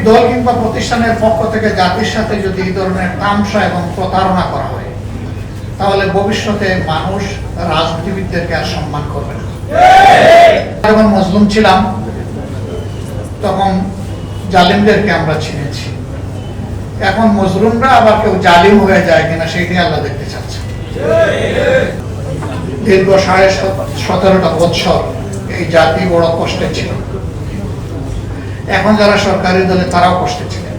দল কিংবা প্রতিষ্ঠানের পক্ষ থেকে জাতির সাথে যদি এই ধরনের তামসা এবং প্রতারণা করা হয়, তাহলে ভবিষ্যতে মানুষ রাজনীতিবিদদেরকে আর সম্মান করবে না। যখন মজলুম ছিলাম তখন জালিমদেরকে আমরা চিনেছি। এখন মজলুমরা আবার কেউ জালিম হয়ে যায় কিনা সেইটাই আল্লাহ দেখতে চাচ্ছে। দীর্ঘ 17.5 বছর এই জাতি বড় কষ্টে ছিল। এখন যারা সরকারি দলে তারাও কষ্টে ছিলেন।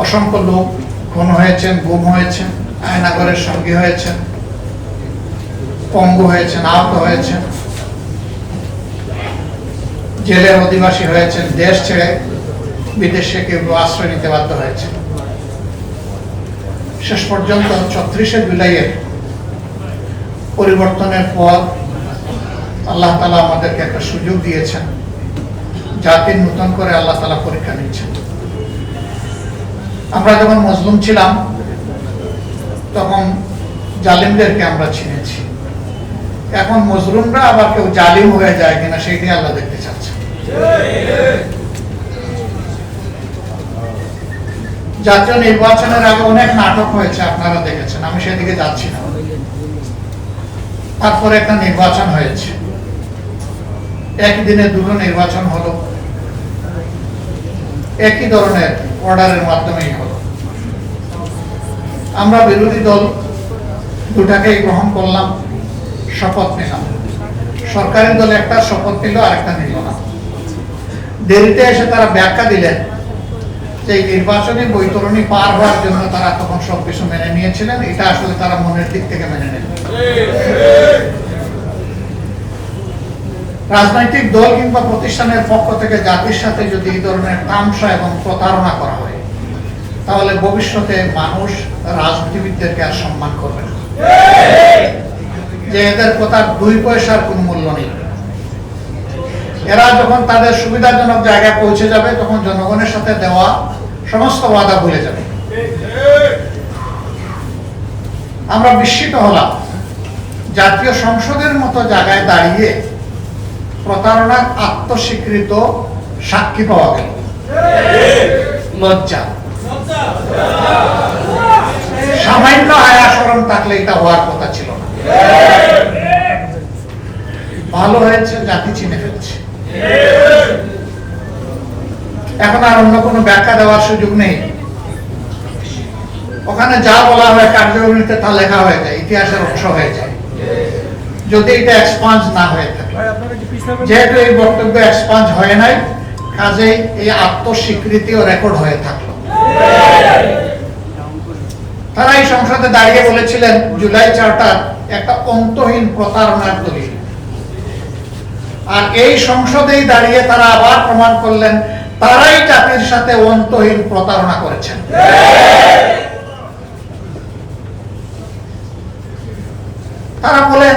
অসংখ্য লোক খুন হয়েছেন, গুম হয়েছেন, আয়নাগরের সঙ্গী হয়েছেন, পঙ্গু হয়েছেন, আহত হয়েছেন, জেলের অধিবাসী হয়েছেন, দেশ ছেড়ে বিদেশে কেউ আশ্রয় নিতে বাধ্য হয়েছে। শেষ পর্যন্ত 34শে জুলাইয়ের পরিবর্তনের পর আল্লাহ তাআলা আমাদেরকে একটা সুযোগ দিয়েছেন। জাতির নতুন করে আল্লাহ তাআলা পরীক্ষা নিচ্ছেন। আমরা যখন মজলুম ছিলাম তখন জালিমদেরকে আমরা চিনেছি। এখন মজলুমরা আবার কেউ জালিম হয়ে যায় কিনা সেইটাই আল্লাহ দেখতে চাচ্ছে। জাতীয় নির্বাচনের আগে অনেক নাটক হয়েছে, আপনারা দেখেছেন, আমি সেদিকে যাচ্ছি না। তারপরে একটা নির্বাচন হয়েছে, একদিনে দুটো নির্বাচন হলো, একই ধরনের অর্ডারের মাধ্যমেই হলো। আমরা বিরোধী দল দুটাকেই গ্রহণ করলাম, শপথ নিলাম। সরকারি দল একটা শপথ নিল, আরেকটা নিল না। দেরিতে এসে তারা ব্যাখ্যা দিলেন যে এই নির্বাচনী বৈতরণী পার হওয়ার জন্য তারা তখন সবকিছু মেনে নিয়েছিলেন, এটা আসলে তারা মনের দিক থেকে মেনে নেন। রাজনৈতিক দল কিংবা প্রতিষ্ঠানের পক্ষ থেকে জাতির সাথে যদি এই ধরনের তামসা এবং প্রতারণা করা হয়, তাহলে ভবিষ্যতে মানুষ রাজনীতিবিদদেরকে আর সম্মান করবে না। যে এদের কথার 2 পয়সার কোনো মূল্য নেই। এরা যখন তাদের সুবিধাজনক জায়গায় পৌঁছে যাবে তখন জনগণের সাথে দেওয়া সমস্ত ওয়াদা ভুলে যাবে। আমরা বিস্মিত হলাম, জাতীয় সংসদের মতো জায়গায় দাঁড়িয়ে প্রতারণার আত্মস্বীকৃত সাক্ষী পাওয়া গেল। লজ্জা। সামান্য হায়া শরম থাকলে এটা হওয়ার কথা ছিল না। ভালো হয়েছে, জাতি চিনে ফেলছে। এখন আর অন্য কোনো ব্যাখ্যা দেওয়ার সুযোগ নেই। ওখানে যা বলা হয় কার্যক্রমীতে তা লেখা হয়ে যায়, ইতিহাসের অংশ হয়ে যায়, যদি এটা এক্সপান্স না হয়ে থাকে। যেহেতু এই বক্তব্য এক্সপান্স হয় নাই, কাজেই এই আত্মস্বীকৃতিও রেকর্ড হয়ে থাকলো। তারা এই সংসদে দাঁড়িয়ে বলেছিলেন জুলাই চার্টার একটা অন্তহীন প্রতারণার দলিল। আর এই সংসদেই দাঁড়িয়ে তারা আবার প্রমাণ করলেন তারাই জাতির সাথে অন্তহীন প্রতারণা করেছেন। তারা বলেন